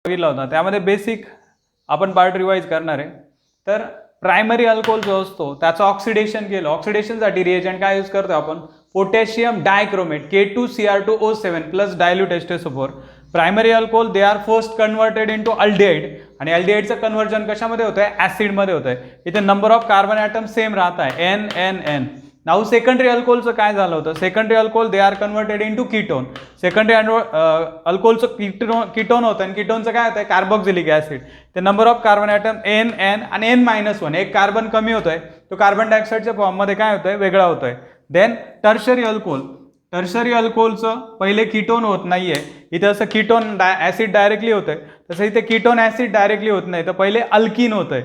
बघितला होता त्यामध्ये बेसिक आपण पार्ट रिवाइज करणार आहे. तर प्रायमरी अल्कोहोल जो असतो त्याचं ऑक्सिडेशन केलं, ऑक्सिडेशनसाठी रिएजंट काय यूज करतो आपण, potassium dichromate K2Cr2O7 plus dilute H2SO4. Primary alcohol they R first converted into aldehyde आणि अल्डिहाइडचं कन्वर्जन कशामध्ये होतं आहे, ऍसिडमध्ये होतं आहे. इथे number of carbon atom same राहत आहे NNN. नाउ सेकंडरी अल्कोहोलचं काय झालं होतं, secondary alcohol they are converted into ketone. Secondary अल्कोहोलचं कीटोन होतं आणि कीटोनचं काय होतं आहे, कार्बोक्सिलिक ॲसिड. ते number of carbon atom NN आणि N-1 एक कार्बन कमी होतोय, तो कार्बन डायऑक्साईडच्या फॉर्ममध्ये काय होतोय, वेगळा होतोय. देन टर्शरी अल्कोहोल, टर्शरी अल्कोहोलचं पहिले कीटोन होत नाहीये, इथे असं कीटोन ॲसिड डायरेक्टली होतंय, तसं इथे कीटोन ॲसिड डायरेक्टली होत नाही, तर पहिले अल्कीन होतंय.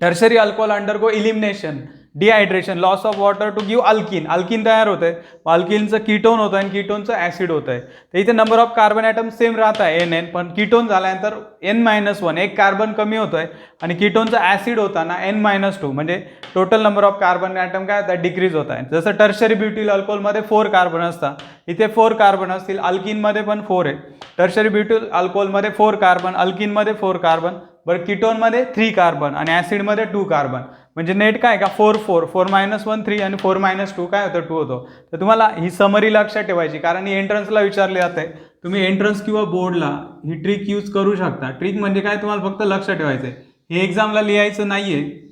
Tertiary alcohol undergo elimination, dehydration, loss of water to give alkene, alkene तयार होत आहे, अल्किनचं कीटोन होतं आणि कीटोनचं ॲसिड होत आहे. तर इथे number of carbon atom same राहत आहे NN, पण कीटोन झाल्यानंतर N-1 एक कार्बन कमी होतोय आणि कीटोनचं ॲसिड होताना N-2 म्हणजे total number of carbon atom काय होतात, डिक्रीज होत आहे. जसं टर्शरी ब्युटिल अल्कोहोलमध्ये 4 कार्बन असतात, इथे 4 कार्बन असतील, अल्किनमध्ये पण 4 आहे. टर्शरी ब्युटिल अल्कोहोलमध्ये 4 कार्बन, अल्किनमध्ये 4 कार्बन, बरं कीटोनमध्ये 3 कार्बन आणि ॲसिडमध्ये 2 कार्बन. म्हणजे नेट काय का 4 4 4 -1 3 आणि 4 -2 काय होतं, 2 होतो. तर तुम्हाला ही समरी लक्षात ठेवायची, कारण ही एंट्रन्सला विचारली जाते. तुम्ही एंट्रन्स किंवा बोर्डला ही ट्रिक यूज करू शकता. ट्रिक म्हणजे काय, तुम्हाला फक्त लक्षात ठेवायचं आहे, हे एक्झामला लिहायचं नाहीये.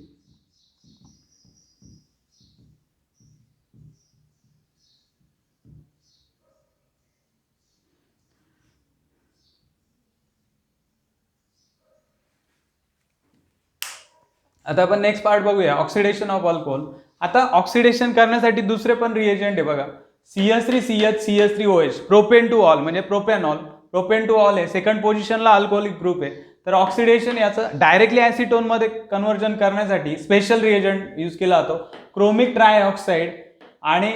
आता आपण नेक्स्ट पार्ट बघूया, ऑक्सिडेशन ऑफ अल्कोहोल. आता ऑक्सिडेशन करण्यासाठी दुसरे पण रिएजंट आहे बघा, CH3CH CH3OH, propane two all म्हणजे प्रोपॅनॉल, प्रोपेन टू ऑल आहे, सेकंड पोझिशनला अल्कोहोलिक ग्रुप आहे. तर ऑक्सिडेशन याचं डायरेक्टली ॲसिटोनमध्ये कन्वर्जन करण्यासाठी स्पेशल रिएजंट यूज केला जातो, क्रोमिक ट्रायऑक्साईड आणि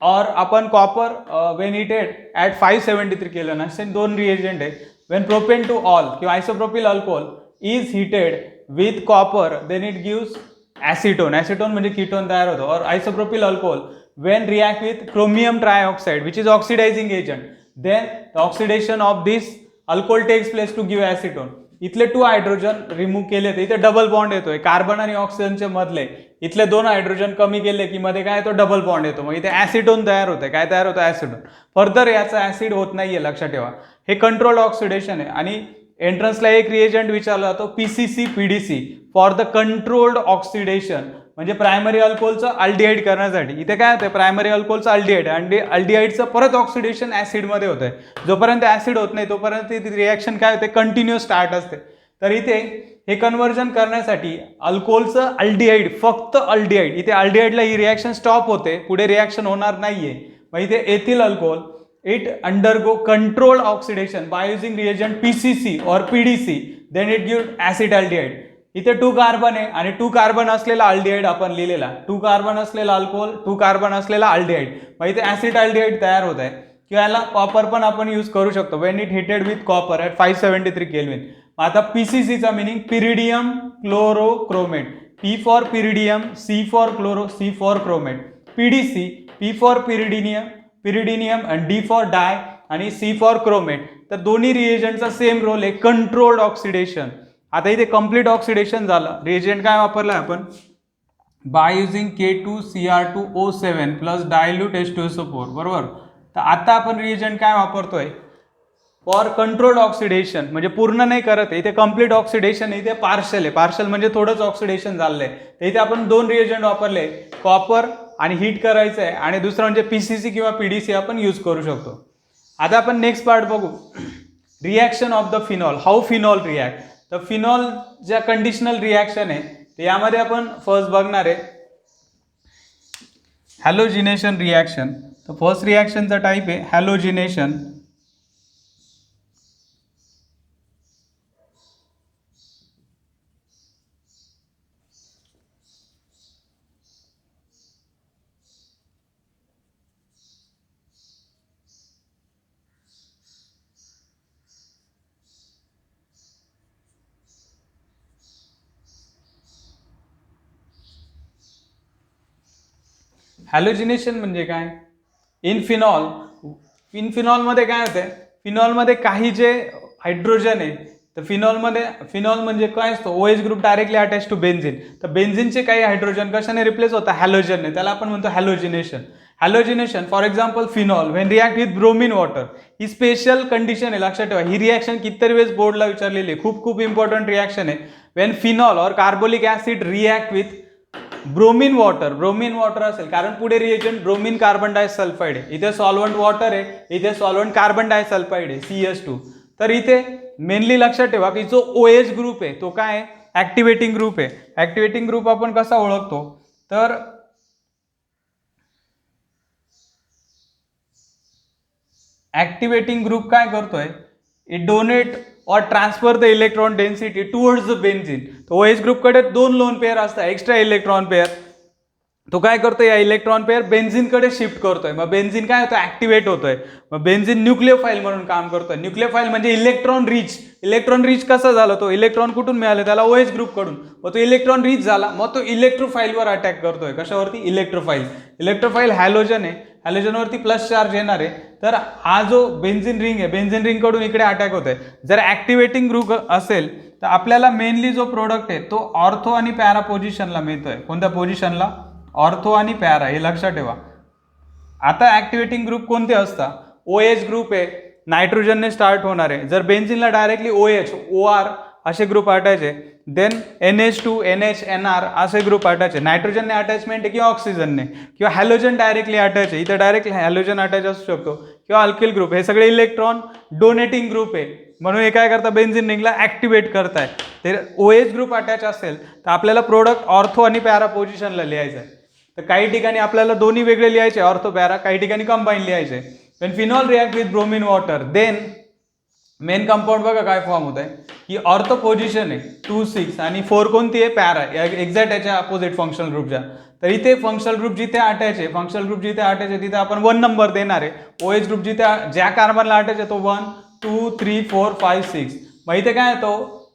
और आपण कॉपर वेन हिटेड ॲट 573 केलं ना, असे 2 रिएजंट आहे. वेन प्रोपेन टू ऑल किंवा isopropyl alcohol is heated with copper then it gives acetone, acetone म्हणजे कीटोन तयार होतो. और isopropyl alcohol when react with chromium trioxide which is oxidizing agent then the oxidation of this alcohol takes place to give acetone. इथले 2 hydrogen remove केले तर इथे double bond येतोय, carbon आणि ऑक्सिजनचे मधले इथले 2 हायड्रोजन कमी केले की मध्ये काय येतो, डबल बॉन्ड येतो, मग इथे ॲसिटोन तयार होते. काय तयार होतं, ॲसिटोन. फर्दर याचा ॲसिड होत नाहीये, लक्षात ठेवा. हे कंट्रोल्ड ऑक्सिडेशन आहे. आणि एंट्रन्सला एक रिएजंट विचारला जातो PCC PDC for the controlled oxidation, म्हणजे प्रायमरी अल्कोहोलचं अल्डिहाइड करण्यासाठी. इथे काय होतं, प्रायमरी अल्कोहोलचं अल्डिहाइड आणि अल्डिहाइडचं परत ऑक्सिडेशन ॲसिडमध्ये होतंय. जोपर्यंत ॲसिड होत नाही तोपर्यंत ती रिॲक्शन काय होते, कंटिन्युअस स्टार्ट असते. तर इथे हे कन्वर्जन करण्यासाठी अल्कोहोलचं अल्डिहाइड, फक्त अल्डिहाइड, इथे अल्डिहाइडला ही रिॲक्शन स्टॉप होते, पुढे रिॲक्शन होणार नाहीये. मग इथे ethyl alcohol it undergo controlled oxidation by using reagent PCC or PDC then it gives acetaldehyde. इथे 2 कार्बन आहे आणि 2 कार्बन असलेला अल्डिहाइड आपण लिहिलेला, 2 कार्बन असलेला अल्कोहोल, 2 कार्बन असलेला अल्डिहाइड, मग इथे ॲसिटाल्डिहाइड तयार होत आहे. किंवा याला कॉपर पण आपण यूज करू शकतो, when it heated with copper at 573 kelvin. आता PCCचा meaning pyridinium chlorochromate, P for pyridinium, C for chloro, C for chromate. PDC, P for pyridinium आणि D फॉर डाय आणि C फॉर क्रोमेट. तर दोन्ही रिएजंटचा सेम रोल आहे, controlled oxidation. आता इथे complete oxidation झालं, रिएजंट काय वापरलाय आपण, by using K2Cr2O7 plus dilute H2SO4, बरोबर. तर आता आपण रिएजंट काय वापरतोय, फॉर कंट्रोल्ड ऑक्सिडेशन, म्हणजे पूर्ण नाही करत आहे, इथे कंप्लीट ऑक्सिडेशन, इथे पार्शल आहे. पार्शल म्हणजे थोडंच ऑक्सिडेशन झालंय. तर इथे आपण 2 रिएजंट वापरले, कॉपर आणि हीट करायचं आहे, आणि दुसरं म्हणजे PCC किंवा PDC आपण यूज करू शकतो. आता आपण नेक्स्ट पार्ट बघू, reaction of the phenol, how phenol react. तर फिनॉल ज्या कंडिशनल रिॲक्शन आहे तर यामध्ये आपण फर्स्ट बघणार आहे हॅलोजिनेशन रिॲक्शन. तर फर्स्ट रिॲक्शनचा टाईप आहे हॅलोजिनेशन. हॅलोजिनेशन म्हणजे काय, इन फिनॉलमध्ये काय होतंय, फिनॉलमध्ये काही जे हायड्रोजन आहे तर फिनॉल म्हणजे काय असतो, OH group directly attach to benzene. तर बेन्झिनचे काही हायड्रोजन कशाने रिप्लेस होतात, हॅलोजनने. त्याला आपण म्हणतो halogenation. Halogenation for example phenol when react with bromine water, ही स्पेशल कंडिशन आहे, लक्षात ठेवा. ही रिॲक्शन कितीतरी वेळेस बोर्डला विचारलेली आहे, खूप इम्पॉर्टंट रिॲक्शन आहे. व्हेन फिनॉल और carbolic acid react with bromine water असेल, कारण पुढे रिएजंट ब्रोमिन कार्बन डायसल्फाइड आहे, इथे सॉल्व्हंट वॉटर आहे, इथे सॉल्व्हंट कार्बन डायसल्फाइड आहे CS2. तर इथे मेनली लक्षात ठेवा की जो OH ग्रुप आहे तो काय आहे, ऍक्टिव्हेटिंग ग्रुप आहे. ऍक्टिव्हेटिंग ग्रुप आपण कसा ओळखतो, तर ऍक्टिव्हेटिंग ग्रुप काय करतोय, इट डोनेट और transfer the electron density towards the benzene. तो OH ग्रुपकडे 2 लोन पेअर असतात, एक्स्ट्रा इलेक्ट्रॉन पेअर. तो काय करतोय, या इलेक्ट्रॉन पेअर बेन्झिनकडे शिफ्ट करतोय. मग बेन्झिन काय होतं, ऍक्टिव्हेट होतोय. मग बेन्झिन न्यूक्लिओफाईल म्हणून काम करतोय. न्यूक्लिओफाईल म्हणजे इलेक्ट्रॉन रिच कसा झाला, तो इलेक्ट्रॉन कुठून मिळाले त्याला, OH ग्रुप कडून. मग तो इलेक्ट्रॉन रिच झाला, मग तो इलेक्ट्रोफाईलवर अटॅक करतोय. कशावरती, इलेक्ट्रोफाईल हॅलोजन आहे, हॅलोजनवरती प्लस चार्ज येणार आहे. तर हा जो बेन्झिन रिंग आहे, बेन्झिन रिंग कडून इकडे अटॅक होतोय. जर ऍक्टिव्हेटिंग ग्रुप असेल तर आपल्याला मेनली जो प्रोडक्ट आहे तो ऑर्थो आणि पॅरा पोझिशनला मिळतोय. कोणत्या पोझिशनला, ऑर्थो आणि पॅरा, हे लक्षात ठेवा. आता ऍक्टिव्हेटिंग ग्रुप कोणते असतात, OH ग्रुप आहे, नायट्रोजनने स्टार्ट होणार आहे. जर बेन्झिनला डायरेक्टली OH OR असे ग्रुप अटॅच आहे, देन NH2 NH NR असे ग्रुप अटॅच आहे. नायट्रोजनने अटॅचमेंट आहे किंवा ऑक्सिजनने, किंवा हॅलोजन डायरेक्टली अटॅच आहे, इथे डायरेक्टली हॅलोजन अटॅच असू शकतो, किंवा अल्किल ग्रुप. हे सगळे इलेक्ट्रॉन डोनेटिंग ग्रुप आहे, म्हणून हे काय करतात, बेन्झिन रिंगला ऍक्टिव्हेट करताय. तर OH ग्रुप अटॅच असेल तर आपल्याला प्रोडक्ट ऑर्थो आणि पॅरा पोझिशनला लिहायचं आहे. तर काही ठिकाणी आपल्याला दोन्ही वेगळे लिहायचे, ऑर्थो पॅरा, काही ठिकाणी कंबाईन लिहायचे. When phenol react with bromine water, then main compound बघा काय फॉर्म होत आहे, की ऑर्थो पोझिशन आहे 2 6 आणि 4 कोणती आहे, पॅरा, एक्झॅक्ट याच्या अपोजिट फंक्शनल ग्रुपच्या. तर इथे फंक्शनल ग्रुप जिथे अटॅच आहे, तिथे आपण 1 नंबर देणार आहे. OH ग्रुप जिथे ज्या कार्बनला अटॅच आहे तो 1 2 3 4 5 6. मग इथे काय येतो,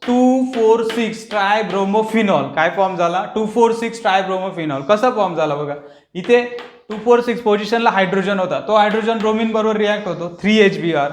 2,4,6 ट्रायब्रोमोफिनॉल. काय फॉर्म झाला, 2,4,6 ट्रायब्रोमोफिनॉल. कसा फॉर्म झाला बघा, इथे 2,4,6 पोझिशनला हायड्रोजन होता, तो हायड्रोजन ब्रोमिन बरोबर रिॲक्ट होतो, 3HBr.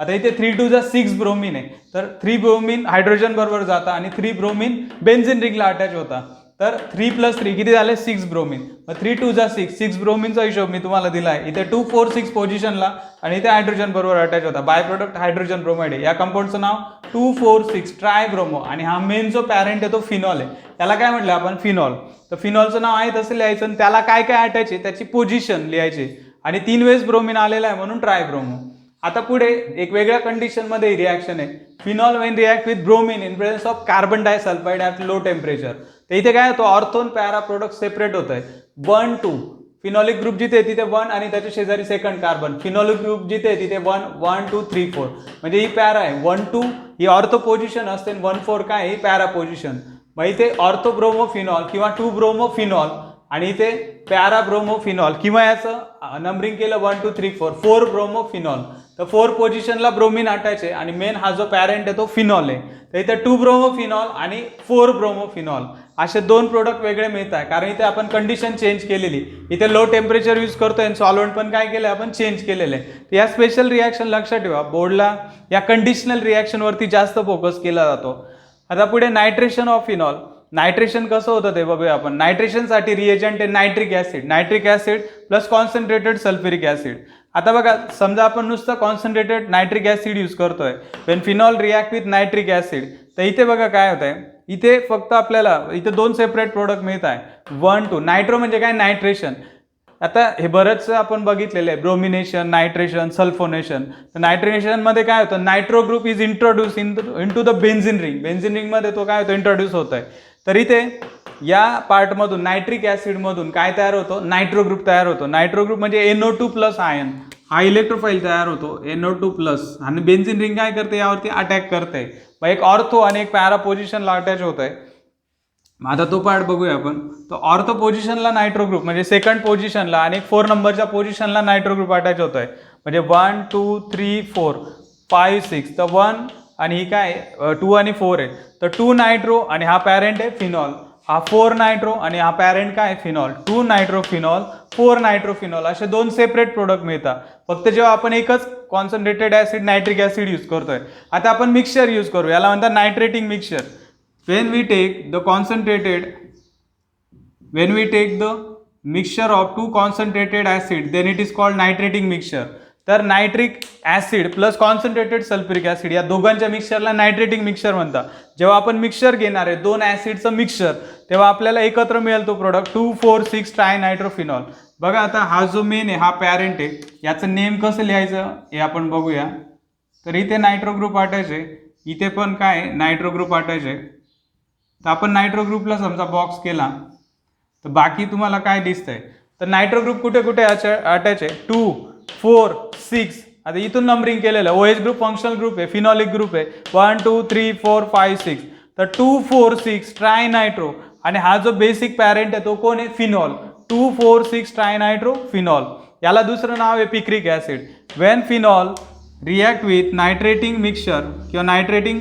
आता इथे 3 2 6 ब्रोमिन आहे, तर 3 ब्रोमिन हायड्रोजन बरोबर जाता आणि 3 ब्रोमिन बेन्झिन रिंगला अटॅच होता. तर 3 + 3 किती झाले, 6 ब्रोमिन. मग 3 2 6 ब्रोमिनचा हिशोब मी तुम्हाला दिला आहे. इथे 2,4,6 पोझिशनला आणि इथे हायड्रोजन बरोबर अटॅच होता, बाय प्रोडक्ट हायड्रोजन ब्रोमाइड आहे. या कंपाऊंडचं नाव 2,4,6 ट्रायब्रोमो, आणि हा मेन जो पॅरेंट आहे तो फिनॉल आहे. त्याला काय म्हटलं आपण, फिनॉल. तर फिनॉलचं नाव आहे तसं लिहायचं, आणि त्याला काय काय अटॅच आहे त्याची पोझिशन लिहायची, आणि 3 वेळेस ब्रोमिन आलेला आहे म्हणून ट्रायब्रोमो. आता पुढे एक वेगळ्या कंडिशन मध्ये रिॲक्शन आहे, phenol when react with bromine in presence of carbon disulphide at low temperature. तर इथे काय होतं, ऑर्थो पॅरा प्रोडक्ट सेपरेट होत आहे. 1 2 फिनॉलिक ग्रुप जिथे तिथे 1 आणि त्याच्या शेजारी सेकंड कार्बन. फिनॉलिक ग्रुप जिथे तिथे 1 1 2 3 4, म्हणजे ही पॅरा आहे. 1 2 ही ऑर्थो पोझिशन असते, 1 4 काय, ही पॅरा पोझिशन. मग इथे ऑर्थो ब्रोमोफिनॉल किंवा 2 ब्रोमोफिनॉल, आणि इथे पॅरा ब्रोमोफिनॉल, किंवा याचं नंबरिंग केलं 1 2 3 4 4 ब्रोमोफिनॉल. तर 4 पोझिशनला ब्रोमिन अटॅच आहे, आणि मेन हा जो पॅरेंट आहे तो फिनॉल आहे. तर इथे 2 ब्रोमोफिनॉल आणि 4 ब्रोमोफिनॉल असे 2 प्रोडक्ट वेगळे मिळत आहे, कारण इथे आपण कंडिशन चेंज केलेली. इथे लो टेम्परेचर यूज करतोय आणि सॉल्व्हंट पण काय केलं आपण, चेंज केलेलं आहे. तर या स्पेशल रिॲक्शन लक्षात ठेवा, बोर्डला या कंडिशनल रिॲक्शनवरती जास्त फोकस केला जातो. आता पुढे नायट्रेशन ऑफ फिनॉल. नायट्रेशन कसं होतं ते बघूया आपण. नायट्रेशनसाठी रिएजंट आहे nitric acid plus concentrated sulphuric acid. आता बघा, समजा आपण नुसतं कॉन्सन्ट्रेटेड नायट्रिक ऍसिड यूज करतोय, when phenol react with nitric acid, तर इथे बघा काय होत आहे, इथे फक्त आपल्याला इथे 2 सेपरेट प्रोडक्ट मिळत आहे. 1 2 नायट्रो म्हणजे काय, नायट्रेशन. आता हे बरंच आपण बघितलेलं आहे, ब्रोमिनेशन, नायट्रेशन, सल्फोनेशन. तर नायट्रेशन मध्ये काय होतं, nitro group is introduce into the benzene ring. Benzene ring मध्ये तो काय होतो, इंट्रोड्यूस होत आहे. तर इथे या पार्टमधून नायट्रिक ऍसिड मधून काय तयार होतो, नायट्रो ग्रुप तयार होतो. नायट्रो ग्रुप म्हणजे NO2+ आयन, हा इलेक्ट्रोफाईल तयार होतो NO2+, आणि बेन्झिन रिंग काय करते, यावरती अटॅक करते. मग एक ऑर्थो आणि एक पॅरा पोझिशनला अटॅच होत आहे. आता तो पार्ट बघूया आपण. तो ऑर्थो पोझिशनला नायट्रो ग्रुप म्हणजे सेकंड पोझिशनला, आणि 4 नंबरच्या पोझिशनला नायट्रो ग्रुप अटॅच होत आहे. म्हणजे 1 2 3 4 5 6, तर 1 आणि ही काय 2 आणि 4 आहे. तर 2 नायट्रो आणि हा पॅरेंट आहे फिनॉल. हा 4 नायट्रो आणि हा पॅरेंट काय फिनॉल, 2 नायट्रोफिनॉल 4 नायट्रोफिनॉल असे दोन सेपरेट प्रोडक्ट मिळतात फक्त जेव्हा आपण एकच concentrated acid nitric acid use करतोय. आता आपण मिक्सचर यूज करू, याला म्हणतात नायट्रेटिंग mixture. when we take the mixture of two concentrated acid then it is called nitrating mixture. तर nitric acid plus concentrated sulphuric acid या दोघांच्या मिक्सचरला नायट्रेटिंग मिक्सचर म्हणतात. जेव्हा आपण मिक्सचर घेणार आहे दोन ऍसिडचं मिक्सचर तेव्हा आपल्याला एकत्र मिळेल तो प्रोडक्ट 2,4,6 ट्रायनायट्रोफिनॉल. बघा आता हा जो मेन आहे हा पॅरेंट आहे, याचं नेम कसं लिहायचं हे आपण बघूया. तर इथे नायट्रो ग्रुप आटायचे, इथे पण काय नायट्रो ग्रुप आटायचे. तर आपण नायट्रो ग्रुपला समजा बॉक्स केला तर बाकी तुम्हाला काय दिसतंय, तर नायट्रो ग्रुप कुठे कुठे अटॅच आहे 2, 4, 6. आता इथून नंबरिंग केलेलं आहे. OH ग्रुप फंक्शनल ग्रुप आहे, फिनॉलिक ग्रुप आहे 1, 2, 3, 4, 5, 6. तर 2, 4, 6 ट्रायनायट्रो आणि हा जो बेसिक पॅरेंट आहे तो कोण आहे फिनॉल, 2, 4, 6 ट्रायनायट्रो फिनॉल. याला दुसरं नाव आहे picric acid. When phenol react with nitrating mixture किंवा nitrating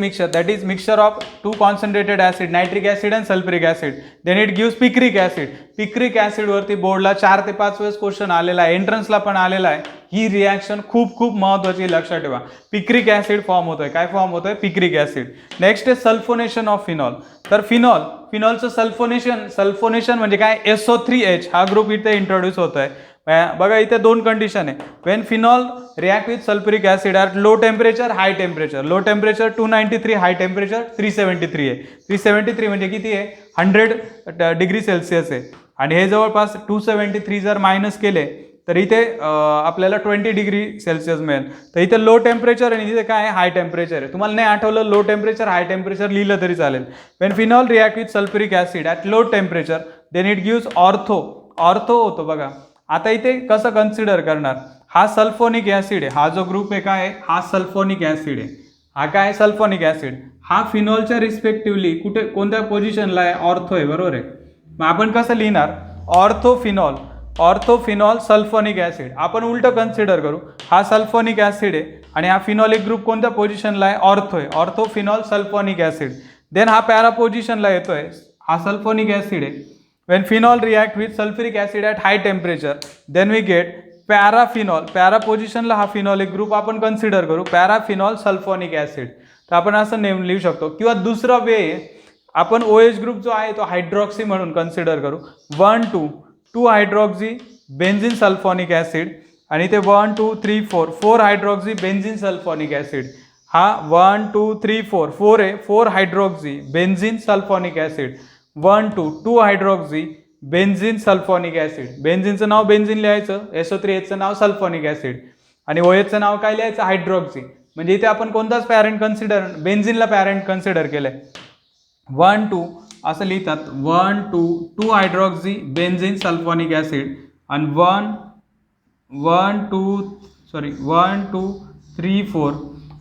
mixture, that is mixture of two concentrated acid nitric acid and sulfuric acid, then it gives picric acid. Picric acid वरती बोर्डला 4 ते 5 वेळेस question आलेला आहे, एंट्रन्सला पण आलेला आहे. ही रिॲक्शन खूप खूप महत्त्वाची, लक्षात ठेवा. पिक्रिक ऍसिड फॉर्म होतोय, काय फॉर्म होतोय पिक्रिक ऍसिड. नेक्स्ट आहे सल्फोनेशन ऑफ फिनॉल. तर फिनॉलचं सल्फोनेशन म्हणजे काय, SO3H हा ग्रुप इथे इंट्रोड्यूस होतोय. बघा इथे दोन कंडिशन आहे. Wien phenol react with sulphuric acid at low temperature high temperature. Low temperature 293, high temperature 373 आहे. 373 म्हणजे किती आहे 100 डिग्री सेल्सिअस आहे. आणि हे जवळपास 273 जर मायनस केले तर इथे आपल्याला 20 डिग्री सेल्सिअस मिळेल. तर इथे लो टेम्परेचर आणि इथे काय आहे हाय टेम्परेचर आहे. तुम्हाला नाही आठवलं लो टेम्परेचर हाय टेम्परेचर लिहिलं तरी चालेल. When phenol react with sulphuric acid at low temperature then it gives ortho होतो. बघा आता इथे कसं कन्सिडर करणार, हा सल्फोनिक ऍसिड आहे, हा जो ग्रुप आहे काय आहे हा सल्फोनिक ऍसिड आहे. हा काय सल्फोनिक ऍसिड, हा फिनॉलच्या रिस्पेक्टिव्हली कोणत्या पोझिशनला आहे ऑर्थो आहे, बरोबर आहे. मग आपण कसं लिहिणार ऑर्थोफिनॉल सल्फोनिक ऍसिड. आपण उलटं कन्सिडर करू, हा सल्फोनिक ऍसिड आहे आणि हा फिनॉलिक ग्रुप कोणत्या पोझिशनला आहे ऑर्थो आहे, ऑर्थोफिनॉल सल्फोनिक ऍसिड. देन हा पॅरा पोझिशनला येतोय, हा सल्फोनिक ऍसिड आहे. When phenol react with sulfuric acid at high temperature, then we get paraphenol. Para पोझिशनला हा फिनॉलिक ग्रुप आपण कन्सिडर करू, पॅराफिनॉल सल्फोनिक ऍसिड. तर आपण असं नेम लिहू शकतो. किंवा दुसरा वे आपण OH ग्रुप जो आहे तो हायड्रॉक्सी म्हणून कन्सिडर करू. 1, 2 हायड्रॉक्सी बेन्झिन सल्फोनिक ऍसिड आणि ते 1, 2, 3, 4 हायड्रॉक्सी बेन्झिन सल्फोनिक ऍसिड. हा 1, 2, 3, 4 आहे, 4 hydroxy benzene sulphonic acid. 1, 2 hydroxy benzene sulphonic acid. बेन्झिनचं नाव बेन्झिन लिहायचं, SO3Hचं नाव सल्फोनिक ऍसिड आणि OHचं नाव काय लिहायचं हायड्रॉक्सी. म्हणजे इथे आपण कोणताच पॅरेंट कन्सिडर, बेन्झिनला पॅरेंट कन्सिडर केलंय. 1, 2 असं लिहितात, 1, 2 हायड्रॉक्सी बेन्झिन सल्फोनिक ऍसिड आणि 1, 2, 3,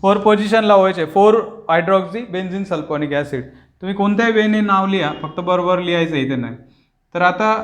4 पोझिशनला व्हायचे 4 हायड्रॉक्सी बेन्झिन सल्फोनिक ऍसिड. तुम्ही कोणत्याही वेने नाव लिहा, फक्त बरोबर लिहायचं इथे नाही. तर आता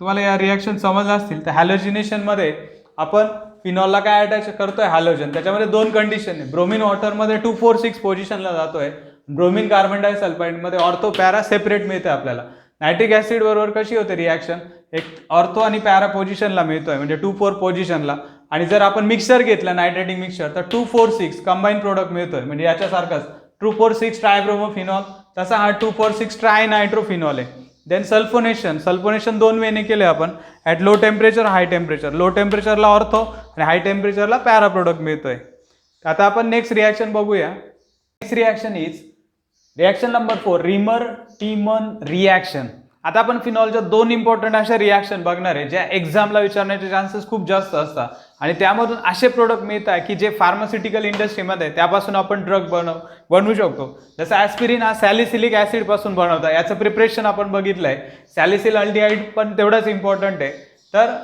तुम्हाला या रिॲक्शन समजलं असतील. तर हॅलोजिनेशनमध्ये आपण फिनॉलला काय अटॅच करतोय हॅलोजन, त्याच्यामध्ये दोन कंडिशन आहे. ब्रोमिन वॉटरमध्ये 2,4,6 पोझिशनला जातोय, ब्रोमिन कार्बन डायसल्फाइडमध्ये ऑर्थो पॅरा सेपरेट मिळते आपल्याला. नायट्रिक ऍसिड बरोबर कशी होते रिॲक्शन, एक ऑर्थो आणि पॅरा पोझिशनला मिळतोय म्हणजे 2,4 पोझिशनला. आणि जर आपण मिक्सर घेतलं नायट्रेटिंग मिक्सचर तर 2,4,6 कंबाईन प्रोडक्ट मिळतोय. म्हणजे याच्यासारखाच 2,4,6 ट्रायब्रोमोफिनॉल, तसा हा 2,4,6 ट्रायनायट्रोफिनॉल आहे. देन सल्फोनेशन दोन वेने केले आपण, at low temperature high temperature. Low टेम्परेचरला ऑर्थो आणि हाय टेम्परेचरला पॅरा प्रोडक्ट मिळतोय. आता आपण नेक्स्ट रिॲक्शन बघूया. Next reaction is reaction number 4, Reimer Tiemann reaction. आता आपण फिनॉलच्या दोन इम्पॉर्टंट अशा रिॲक्शन बघणार आहे ज्या एक्झामला विचारण्याचे चान्सेस खूप जास्त असतात आणि त्यामधून असे प्रोडक्ट मिळतात की जे फार्मास्युटिकल इंडस्ट्रीमध्ये त्यापासून आपण ड्रग बनवू शकतो. जसं ॲस्पिरिन हा सॅलिसिलिक ऍसिड पासून बनवतात, याचं प्रिपरेशन आपण बघितलंय. सॅलिसिल अल्डिहाइड पण तेवढंच इम्पॉर्टंट आहे. तर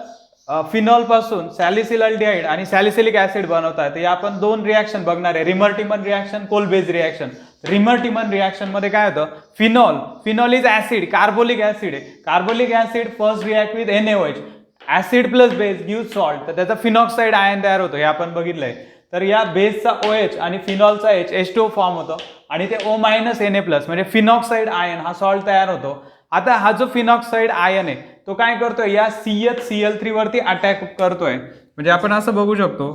फिनॉल पासून सॅलिसिल अल्डिहाइड आणि सॅलिसिलिक ऍसिड बनवतात. या आपण दोन रिॲक्शन बघणार आहे, Reimer Tiemann reaction, Kolbe reaction. Reimer Tiemann reaction मध्ये काय होतं, phenol is acid, carbolic acid आहे. Carbolic acid first react with NaOH, acid plus base give salt, तर त्याचा फिनॉक्साइड आयन तयार होतो, हे आपण बघितलंय. तर या बेसचा OH आणि फिनॉलचा H H2O फॉर्म होतो आणि ते O- Na प्लस म्हणजे फिनॉक्साइड आयन हा सॉल्ट तयार होतो. आता हा जो फिनॉक्साइड आयन आहे तो काय करतोय या CH Cl3 वरती अटॅक करतोय. म्हणजे आपण असं बघू शकतो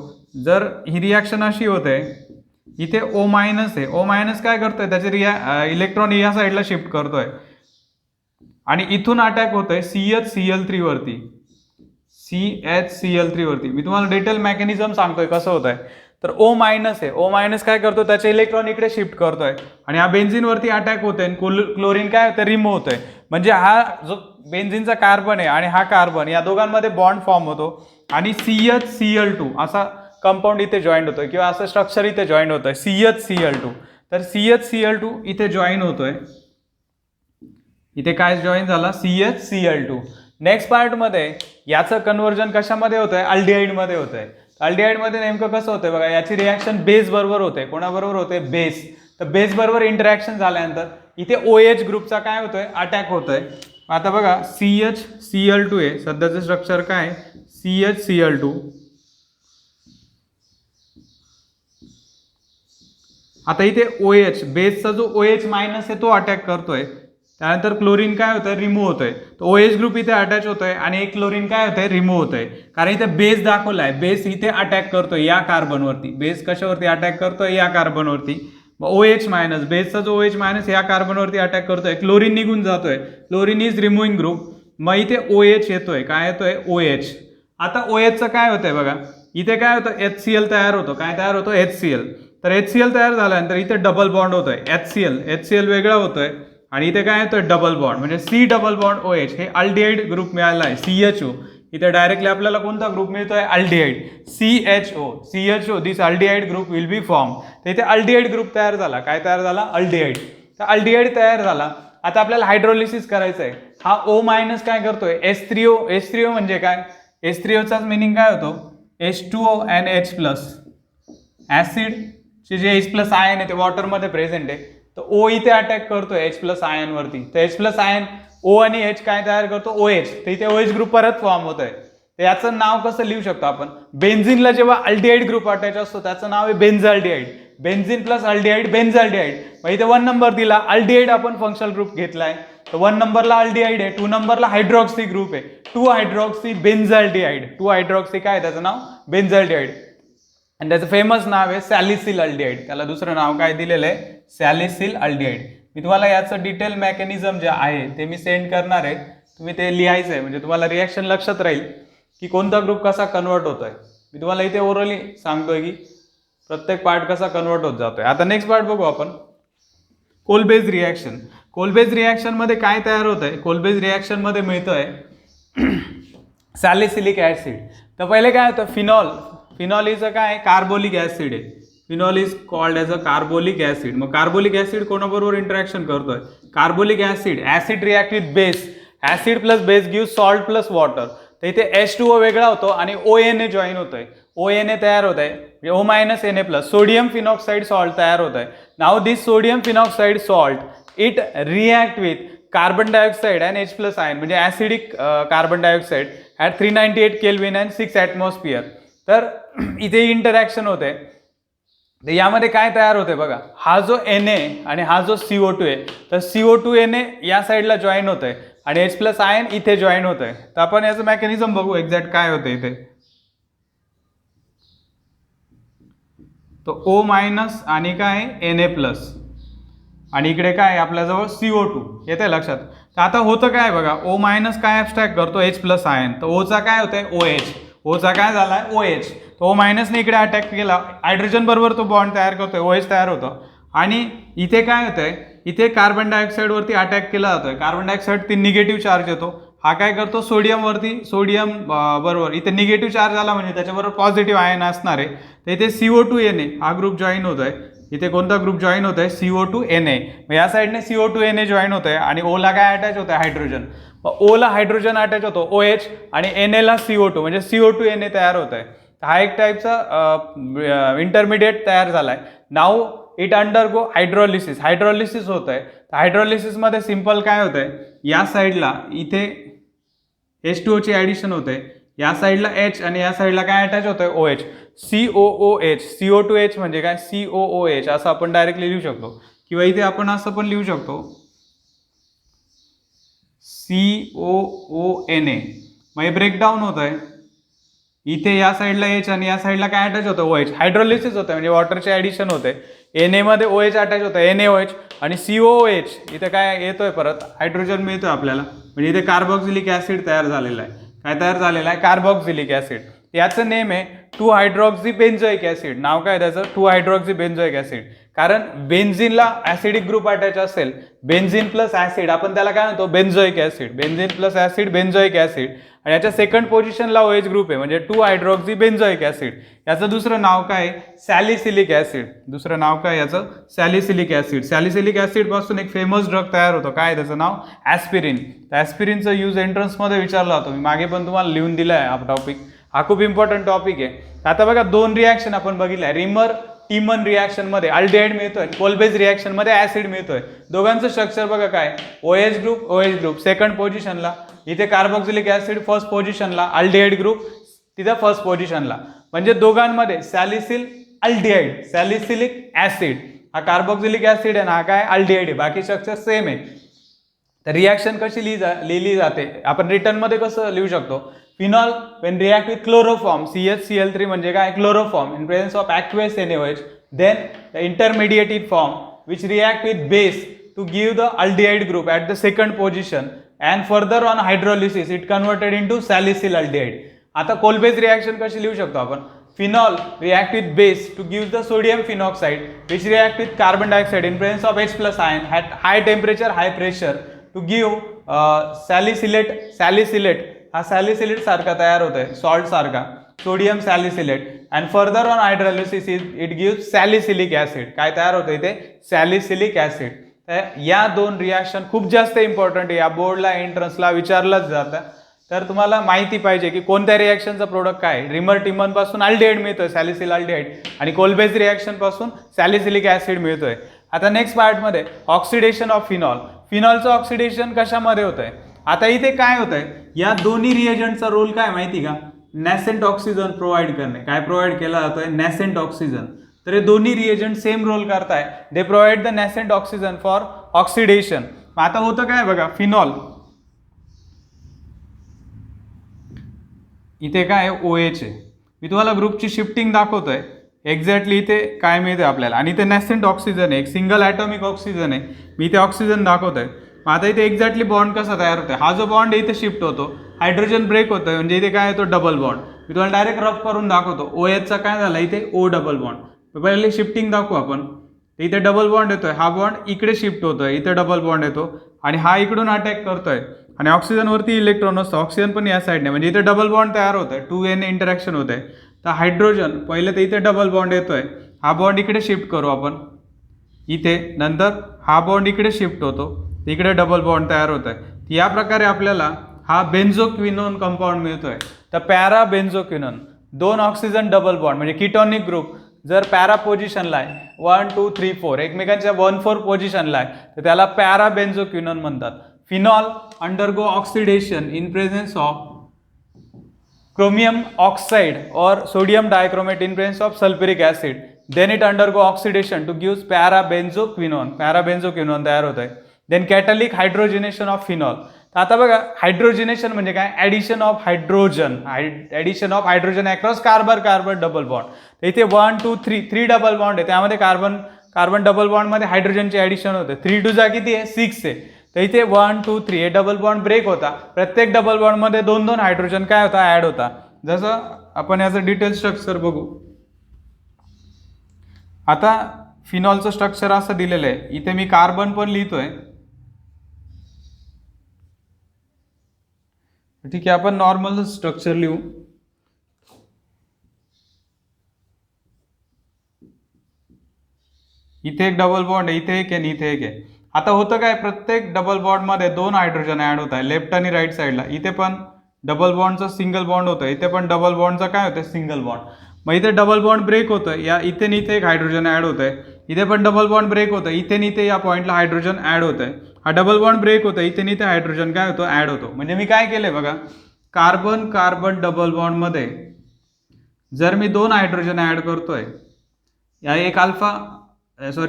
जर ही रिॲक्शन अशी होते इथे O- आहे, O- काय करतोय त्याचे इलेक्ट्रॉन या साईडला शिफ्ट करतोय आणि इथून अटॅक होतोय CH Cl3 वरती. मी तुम्हाला डिटेल मेकॅनिझम सांगतोय कसं होत आहे. तर O- आहे, O- काय करतो त्याचे इलेक्ट्रॉन इकडे शिफ्ट करतोय आणि हा बेन्झिन वरती अटॅक होतोय. क्लोरीन काय होतं रिमूव्ह होतोय. म्हणजे हा जो बेन्झिनचा कार्बन आहे आणि हा कार्बन या दोघांमध्ये बॉन्ड फॉर्म होतो आणि CH असा कंपाऊंड इथे जॉईंट होतोय किंवा असं स्ट्रक्चर इथे जॉईंट होतोय CH तर CH इथे जॉईन होतोय. इथे काय जॉईन झाला CH नेक्स्ट पार्ट मध्ये याचं कन्व्हर्जन कशामध्ये होतंय अल्डिहाइड मध्ये होतंय. अल्डिहाइड मध्ये नेमकं कसं होतंय बघा याची रिॲक्शन बेस बरोबर होते. कोणाबरोबर होते बेस. तर बेस बरोबर इंटरॅक्शन झाल्यानंतर इथे OH ग्रुपचा काय होतोय अटॅक होतोय. आता बघा CH आहे सध्याचं स्ट्रक्चर काय CH आता इथे OH बेसचा जो OH मायनस आहे तो अटॅक करतोय. त्यानंतर क्लोरीन काय होतंय रिमूव्ह होतोय. तर OH ग्रुप इथे अटॅच होतोय आणि एक क्लोरीन काय होतंय रिमूव्ह होतंय. कारण इथे बेस दाखवलाय बेस इथे अटॅक करतोय या कार्बनवरती. बेस कशावरती अटॅक करतोय या कार्बनवरती. OH मायनस बेसचा जो OH मायनस या कार्बनवरती अटॅक करतोय. क्लोरीन निघून जातोय. Chlorine is removing group. मग इथे OH येतोय काय येतोय OH. आता OHचं काय होतंय बघा इथे काय होतं HCl तयार होतो. काय तयार होतो HCl. तर HCl तयार झाल्यानंतर इथे डबल बॉन्ड होतोय HCl वेगळा होतोय आणि इथे काय होतोय डबल बॉन्ड म्हणजे C डबल बॉन्ड OH हे अल्डिहाइड ग्रुप मिळाला आहे CHO. इथे डायरेक्टली आपल्याला कोणता ग्रुप मिळतोय aldehyde CHO this aldehyde group will be form. तर इथे अल्डिहाइड ग्रुप तयार झाला. काय तयार झाला अल्डिहाइड. तर अल्डिहाइड तयार झाला. आता आपल्याला हायड्रोलिसिस करायचं आहे. हा O- काय करतोय H3O म्हणजे काय H3Oचाच मिनिंग काय होतो H2O and H plus acid चे जे H प्लस आयन आहे ते वॉटरमध्ये प्रेझेंट आहे. तर O इथे अटॅक करतोय H प्लस आयन वरती. तर H प्लस आयन O आणि H काय तयार करतो OH. तर इथे OH ग्रुप परत फॉर्म होत आहे. तर याचं नाव कसं लिहू शकतो आपण बेन्झिनला जेव्हा अल्डिहाइड ग्रुप अटॅच असतो त्याचं नाव आहे benzaldehyde. Benzene plus aldehyde benzaldehyde. मग इथे 1 नंबर दिला अल्डिहाइड आपण फंक्शनल ग्रुप घेतलाय. तर 1 नंबरला अल्डिहाइड आहे 2 नंबरला हायड्रॉक्सी ग्रुप आहे 2 हायड्रॉक्सी बेन्झाल्डिहाइड. 2 हायड्रॉक्सी काय त्याचं नाव बेन्झाल्डिहाइड आणि त्याचं फेमस नाव आहे सॅलिसिल अल्डिहाइड. त्याला दुसरं नाव काय दिलेलं आहे सॅलिसिल अल्डिहाइड. मी तुम्हाला याचं डिटेल मेकॅनिझम जे आहे ते मी सेंड करणार आहे. तुम्ही ते लिहायचं आहे म्हणजे तुम्हाला रिॲक्शन लक्षात राहील की कोणता ग्रुप कसा कन्वर्ट होतोय. मी तुम्हाला इथे ओरली सांगतोय की प्रत्येक पार्ट कसा कन्वर्ट होत जातोय. आता नेक्स्ट पार्ट बघू आपण कोलबेज रिॲक्शन. कोलबेज रिॲक्शन मध्ये काय तयार होत आहे कोलबेज रिॲक्शन मध्ये मिळतंय सॅलिसिलिक ऍसिड. तर पहिले काय होतं फिनॉल इज काय कार्बोलिक ऍसिड आहे. Phenol is called as a carbolic acid. मग कार्बोलिक ऍसिड कोणाबरोबर इंटरॅक्शन करतोय carbolic acid react with base. Acid plus base give salt plus water. तर इथे H2O वेगळा होतो आणि ONA जॉईन होतोय. ONA तयार होत आहे O- Na plus sodium phenoxide salt तयार होत आहे. Now this sodium phenoxide salt it react with carbon dioxide and H plus ion म्हणजे acidic carbon dioxide at 398 kelvin and 6 atmosphere. तर इथे इंटरॅक्शन होते. तर यामध्ये काय तयार होते बघा हा जो Na आणि हा जो CO2 आहे तर CO2Na या साईडला जॉईन होत आहे आणि H प्लस आयन इथे जॉईन होत आहे. तर आपण याचं मेकॅनिझम बघू एक्झॅक्ट काय होतं इथे. तो O- आणि काय Na प्लस आणि इकडे काय आपल्याजवळ CO2 येते लक्षात. तर आता होतं काय बघा O- काय ॲब्स्ट्रॅक्ट करतो H प्लस आयन. तर ओचा काय होतंय OH. ओचा काय झालाय OH. तो O- इकडे अटॅक केला हायड्रोजन बरोबर तो बॉन्ड तयार करतोय OH तयार होतो आणि इथे काय होतंय इथे कार्बन डायऑक्साइड वरती अटॅक केला जातोय. कार्बन डायऑक्साइड ती निगेटिव्ह चार्ज येतो. हा काय करतो सोडियम बरोबर इथे निगेटिव्ह चार्ज आला म्हणजे त्याच्याबरोबर पॉझिटिव्ह आयन असणार आहे. तर इथे CO2Na हा ग्रुप जॉईन होत आहे. इथे कोणता ग्रुप जॉईन होत आहे CO2Na. या साईडने CO2Na जॉईन होत आहे आणि ओला काय अटॅच होत आहे हायड्रोजन. ओला हायड्रोजन अटॅच होतो OH आणि Na CO2 म्हणजे CO2Na तयार होत आहे. हा एक टाईपचा इंटरमिडिएट तयार झालाय. नाव इट अंडरगो हायड्रॉलिसिस होत आहे. हायड्रॉलिसिस मध्ये सिंपल काय होत आहे या साईडला इथे H2O ची ऍडिशन होते या साईडला H आणि या साईडला काय अटॅच होतंय OH. COOH, CO2H म्हणजे काय COOH असं आपण डायरेक्टली लिहू शकतो, किंवा इथे आपण असं पण लिहू शकतो COONA. मग हे ब्रेकडाऊन होत आहे, इथे या साईडला H आणि या साईडला काय अटॅच होतं OH, हायड्रोलिसिस होतं म्हणजे वॉटरचे ॲडिशन होते. Na मध्ये OH अटॅच होतं NaOH, आणि COOH इथे काय येतोय परत हायड्रोजन मिळतोय आपल्याला, म्हणजे इथे कार्बॉक्सिलिक ऍसिड तयार झालेला आहे. काय तयार झालेला आहे, कार्बॉक्सिलिक ऍसिड. याचं नेम आहे 2-हायड्रॉक्सी बेन्झोइक ऍसिड. नाव काय त्याचं, 2-हायड्रॉक्सी बेन्झोइक ऍसिड. कारण बेन्झिनला ऍसिडिक ग्रुप अटॅच असेल, बेन्झिन प्लस ऍसिड आपण त्याला काय म्हणतो benzoic acid. Benzene plus acid benzoic acid. आणि याच्या सेकंड पोझिशनला OH ग्रुप आहे म्हणजे 2-हायड्रॉक्सी बेन्झोइक ऍसिड. याचं दुसरं नाव काय, सॅलिसिलिक ऍसिड. दुसरं नाव काय याचं, सॅलिसिलिक ऍसिड. सॅलिसिलिक ऍसिड पासून एक फेमस ड्रग तयार होतो, काय त्याचं नाव, ॲस्पिरिन. ॲस्पिरिनचं यूज एंट्रन्समध्ये विचारला होतो, मी मागे पण तुम्हाला लिहून दिला आहे हा टॉपिक. हा खूप इम्पॉर्टंट टॉपिक आहे. आता बघा 2 रिॲक्शन आपण बघितलंय, रिमर टीमन रिॲक्शन मध्ये अल्डिहाइड मिळतोय, कोलबेज रिॲक्शन मध्ये ऍसिड मिळतोय. दोघांचं स्ट्रक्चर बघा काय, OH ग्रुप सेकंड पोझिशनला, इथे कार्बॉक्सिलिक ऍसिड फर्स्ट पोझिशनला, अल्डिहाइड ग्रुप तिथे फर्स्ट पोझिशनला. म्हणजे दोघांमध्ये सॅलिसिल अल्डिहाइड, सॅलिसिलिक ऍसिड, हा कार्बॉक्सिलिक ऍसिड आहे ना, हा काय अल्डिहाइड आहे, बाकी स्ट्रक्चर सेम आहे. तर रिॲक्शन कशी लिहिली जाते, आपण रिटर्न मध्ये कसं लिहू शकतो, phenol when react with chloroform CHCl3 म्हणजे काय, chloroform in presence of aqueous NaOH, then the intermediate form which react with base to give the aldehyde group at the second position, and further on hydrolysis it converted into salicyl aldehyde. आता कोलबेज reaction कशी लिहू शकतो आपण, phenol react with base to give the sodium phenoxide which react with carbon dioxide in presence of H+ ion at high temperature high pressure to give salicylate. हा salicylate सारखा तयार होत आहे, सॉल्ट सारखा, sodium salicylate. And further on hydrolysis it gives salicylic acid. काय तयार होतं इथे, सॅलिसिलिक ऍसिड. या 2 रिॲक्शन खूप जास्त इम्पॉर्टंट आहे, या बोर्डला एंट्रन्सला विचारलंच जातं. तर तुम्हाला माहिती पाहिजे की कोणत्या रिॲक्शनचा प्रोडक्ट काय, रिमर टिमन पासून अल्डिहाइड मिळतोय सॅलिसिल अल्डिहाइड, आणि कोलबेज रिॲक्शन पासून सॅलिसिलिक ऍसिड मिळतोय. आता नेक्स्ट पार्टमध्ये ऑक्सिडेशन ऑफ फिनॉल. फिनॉलचं ऑक्सिडेशन कशामध्ये होतंय, आता इथे काय होतंय, या दोन्ही रिएजंटचा रोल काय माहिती का, नॅसेंट ऑक्सिजन प्रोव्हाइड करणे. काय प्रोव्हाइड केला जातोय, नॅसेंट ऑक्सिजन. तर हे दोन्ही रिएजंट सेम रोल करताय, they provide the nascent oxygen for oxidation. आता होतं काय बघा, फिनॉल इथे काय OH आहे, मी तुम्हाला ग्रुपची शिफ्टिंग दाखवतोय, एक्झॅक्टली इथे काय मिळते आपल्याला, आणि इथे नॅसेंट ऑक्सिजन आहे, एक सिंगल ॲटॉमिक ऑक्सिजन आहे, मी इथे ऑक्सिजन दाखवतोय. आता इथे एक्झॅक्टली बॉन्ड कसा तयार होतोय, हा जो बॉन्ड इथे शिफ्ट होतो, हायड्रोजन ब्रेक होतोय, म्हणजे इथे काय येतो डबल बॉन्ड. मी तुम्हाला डायरेक्ट रफ करून दाखवतो, OH चा काय झाला इथे O डबल बॉन्ड. पहिले शिफ्टिंग दाखवू आपण, इथे डबल बॉन्ड येतोय, हा बॉन्ड इकडे शिफ्ट होतोय, इथे डबल बॉन्ड येतो, आणि हा इकडून अटॅक करतोय, आणि ऑक्सिजन वरती इलेक्ट्रॉन असतो, ऑक्सिजन पण या साईडने, म्हणजे इथे डबल बॉन्ड तयार होतोय, 2Na इंटरॅक्शन होत आहे. तर हायड्रोजन पहिले तर इथे डबल बॉन्ड येतोय, हा बॉन्ड इकडे शिफ्ट करू आपण इथे, नंतर हा बॉन्ड इकडे शिफ्ट होतो, इकडे डबल बॉन्ड तयार होत आहे. या प्रकारे आपल्याला हा बेन्झोक्विनोन कंपाऊंड मिळतोय. तर पॅरा बेन्झोक्विनोन, 2 ऑक्सिजन डबल बॉन्ड म्हणजे कीटोनिक ग्रुप जर पॅरा पोझिशनला आहे, 1 2 3 4 एकमेकांच्या 1-4 पोझिशनला आहे, तर त्याला पॅरा बेन्झोक्विनोन म्हणतात. Phenol undergo oxidation in presence of chromium oxide or sodium dichromate in presence of sulfuric acid, then it undergo oxidation to give parabenzoquinone तयार होत आहे. Then catalytic hydrogenation of phenol. आता बघा हायड्रोजिनेशन म्हणजे काय, addition of hydrogen, addition of hydrogen across carbon carbon double bond. तर इथे 1 2 3 double bond आहे, त्यामध्ये कार्बन कार्बन डबल बॉन्ड मध्ये हायड्रोजनचे ऍडिशन होते. 3 2 जा किती आहे 6 आहे. तर इथे 1 2 3 हे डबल बॉन्ड ब्रेक होता, प्रत्येक डबल बॉन्ड मध्ये 2-2 हायड्रोजन काय होता ऍड होता. जसं आपण याचं डिटेल स्ट्रक्चर बघू. आता फिनॉलचं स्ट्रक्चर असं दिलेलं आहे, इथे मी कार्बन पण लिहितोय, ठीक आहे, आपण नॉर्मल स्ट्रक्चर लिहू. इथे एक डबल बॉन्ड आहे, इथे एक आहे आणि इथे एक आहे. आता होतं काय, प्रत्येक डबल बॉन्ड मध्ये 2 हायड्रोजन ऍड होत आहे, लेफ्ट आणि राईट साईडला. इथे पण डबल बॉन्डचा सिंगल बॉन्ड होतं, इथे पण डबल बॉन्डचा काय होतं सिंगल बॉन्ड. मग इथे डबल बॉन्ड ब्रेक होतं, या इथे आणि इथे एक हायड्रोजन ऍड होत आहे, इथे पण डबल बॉन्ड ब्रेक होतं, इथे आणि इथे या पॉईंटला हायड्रोजन ऍड होत आहे, हा डबल बॉन्ड ब्रेक होतं, इथे आणि इथे हायड्रोजन काय होतं ऍड होतो. म्हणजे मी काय केलंय बघा, कार्बन कार्बन डबल बॉन्ड मध्ये जर मी 2 हायड्रोजन ऍड करतोय, या एक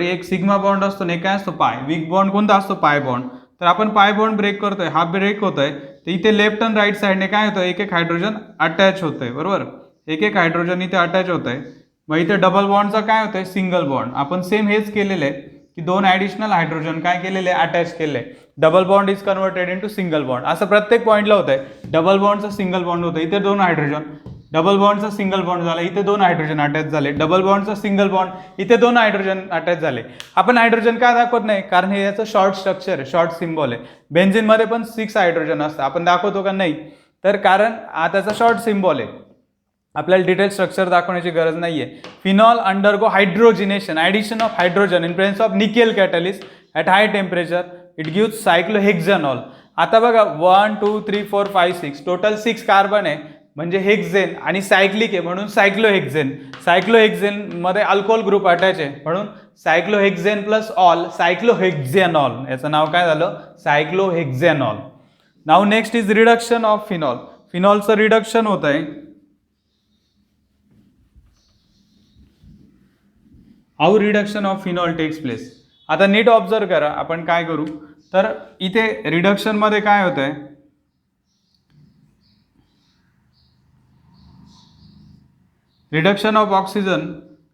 एक सिग्मा बॉन्ड असतो आणि एक काय असतो पाय, वीक बॉन्ड कोणता असतो पाय बॉन्ड. तर आपण पाय बॉन्ड ब्रेक करतोय, हा ब्रेक होतोय, तर इथे लेफ्ट आणि राईट साईडने काय होतं, एक एक हायड्रोजन अटॅच होतंय, बरोबर. एक एक हायड्रोजन इथे अटॅच होतंय. मग इथे डबल बॉन्डचा काय होतंय, सिंगल बॉन्ड. आपण सेम हेच केलेलं आहे की 2 ऍडिशनल हायड्रोजन काय केलेले, अटॅच केले. Double bond is converted into single bond. असं प्रत्येक पॉईंटला होतंय. डबल बॉन्डचा सिंगल बॉन्ड होतं, इथे 2 हायड्रोजन. डबल बॉन्डचा सिंगल बॉन्ड झाला, इथे 2 हायड्रोजन अटॅच झाले. डबल बॉन्डचा सिंगल बॉन्ड, इथे 2 हायड्रोजन अटॅच झाले. आपण हायड्रोजन का दाखवत नाही, कारण हे याचं शॉर्ट स्ट्रक्चर आहे, शॉर्ट सिम्बॉल आहे. बेन्झिनमध्ये पण 6 हायड्रोजन असतं, आपण दाखवतो का नाही, तर कारण हा त्याचा शॉर्ट सिम्बॉल आहे. आपल्याला डिटेल स्ट्रक्चर दाखवण्याची गरज नाहीये. Phenol undergo hydrogenation, addition of hydrogen in presence of nickel catalyst at high temperature, it gives cyclohexanol. आता बघा 1 2 3 4 5 6 टोटल 6 कार्बन आहे, म्हणजे हेक्झेन आणि सायक्लिक आहे म्हणून सायक्लोहेक्झेन. सायक्लोहेक्झेन मध्ये अल्कोहोल ग्रुप अटॅच आहे म्हणून सायक्लोहेक्झेन प्लस ऑल सायक्लोहेक्झेनॉल. याचं नाव काय झालं, cyclohexanol. Now next is reduction of phenol. फिनॉलचं रिडक्शन होत आहे. How reduction of phenol takes place. आता नीट ऑब्झर्व करा, आपण काय करू, तर इथे रिडक्शन मध्ये काय होत आहे, reduction of oxygen,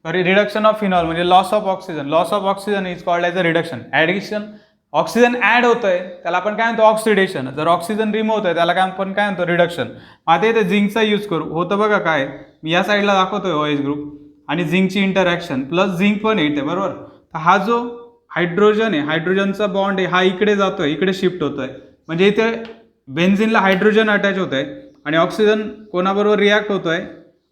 reduction of phenol म्हणजे loss of oxygen. Loss of oxygen is called as a reduction. Addition, oxygen add होतोय त्याला आपण काय म्हणतो, ऑक्सिडेशन. जर ऑक्सिजन रिमूव्ह होतोय त्याला काय आपण काय म्हणतो, रिडक्शन. आता इथे झिंकचा यूज करू, होतं बघा काय, मी या साईडला दाखवतोय OH ग्रुप आणि झिंकची इंटरॅक्शन, प्लस झिंक पण येते, बरोबर. तर हा जो हायड्रोजन आहे, हायड्रोजनचा बॉन्ड आहे, हा इकडे जातोय, इकडे शिफ्ट होतोय, म्हणजे इथे बेन्झिनला हायड्रोजन अटॅच होत आहे आणि ऑक्सिजन कोणाबरोबर रिॲक्ट होतोय,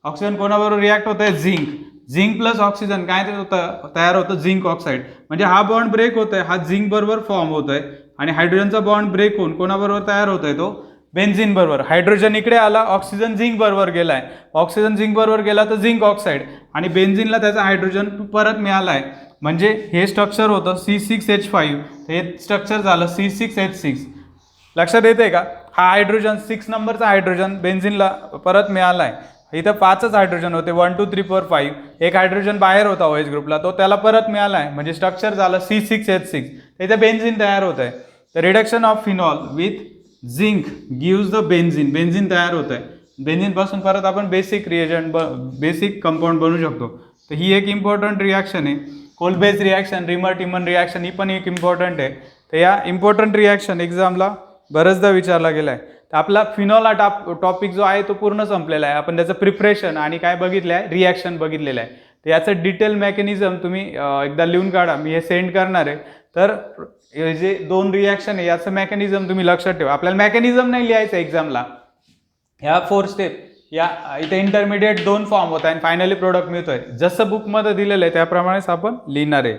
ऑक्सिजन कोणाबरोबर रिॲक्ट होतोय, झिंक. झिंक प्लस ऑक्सिजन काय होतं, तयार होतं झिंक ऑक्साईड. म्हणजे हा बॉन्ड ब्रेक होतोय, हा झिंक बरोबर फॉर्म होतोय आणि हायड्रोजनचा बॉन्ड ब्रेक होऊन कोणाबरोबर तयार होतोय, तो बेन्झिन बरोबर. हायड्रोजन इकडे आला, ऑक्सिजन झिंक बरोबर गेलाय, ऑक्सिजन झिंक बरोबर गेला तर झिंक ऑक्साईड, आणि बेन्झिनला त्याचा हायड्रोजन परत मिळालाय, म्हणजे हे स्ट्रक्चर होतं C6H5, हे स्ट्रक्चर झालं C6H6. लक्षात येते का, हा हायड्रोजन 6 नंबरचा हायड्रोजन बेन्झिनला परत मिळालाय. इथं 5च हायड्रोजन होते, 1 2 3 4 5. एक हायड्रोजन बाहेर होता OH ग्रुपला, तो त्याला परत मिळालाय, म्हणजे स्ट्रक्चर झालं C6H6. इथे बेन्झिन तयार होत आहे. तर reduction of phenol with zinc gives the benzene. Benzene तयार होत आहे. बेन्झिन पासून परत आपण बेसिक रिएजंट, बेसिक कंपाऊंड बनवू शकतो. तर ही एक इम्पॉर्टंट रिॲक्शन आहे. कोलबेज रिॲक्शन, रिमर टिमन रिॲक्शन, ही पण एक इम्पॉर्टंट आहे. तर या इम्पॉर्टंट रिॲक्शन एक्झामला बरेचदा विचारला गेला आहे. तर आपला फिनॉल हा टॉपिक जो आहे तो पूर्ण संपलेला आहे. आपण त्याचं प्रिपरेशन आणि काय बघितलं आहे, रिॲक्शन बघितलेलं आहे. तर याचं डिटेल मेकॅनिझम तुम्ही एकदा लिहून काढा, मी हे सेंड करणार आहे. तर हे जे 2 रिॲक्शन आहे याचं मेकॅनिझम तुम्ही लक्षात ठेवा. आपल्याला मेकॅनिझम नाही लिहायचं एक्झामला, ह्या 4 स्टेप, या इथे इंटरमिडिएट 2 फॉर्म होत आहे आणि फायनली प्रोडक्ट मिळतोय. जसं बुकमध्ये दिलेलं आहे त्याप्रमाणेच आपण लिहिणार आहे.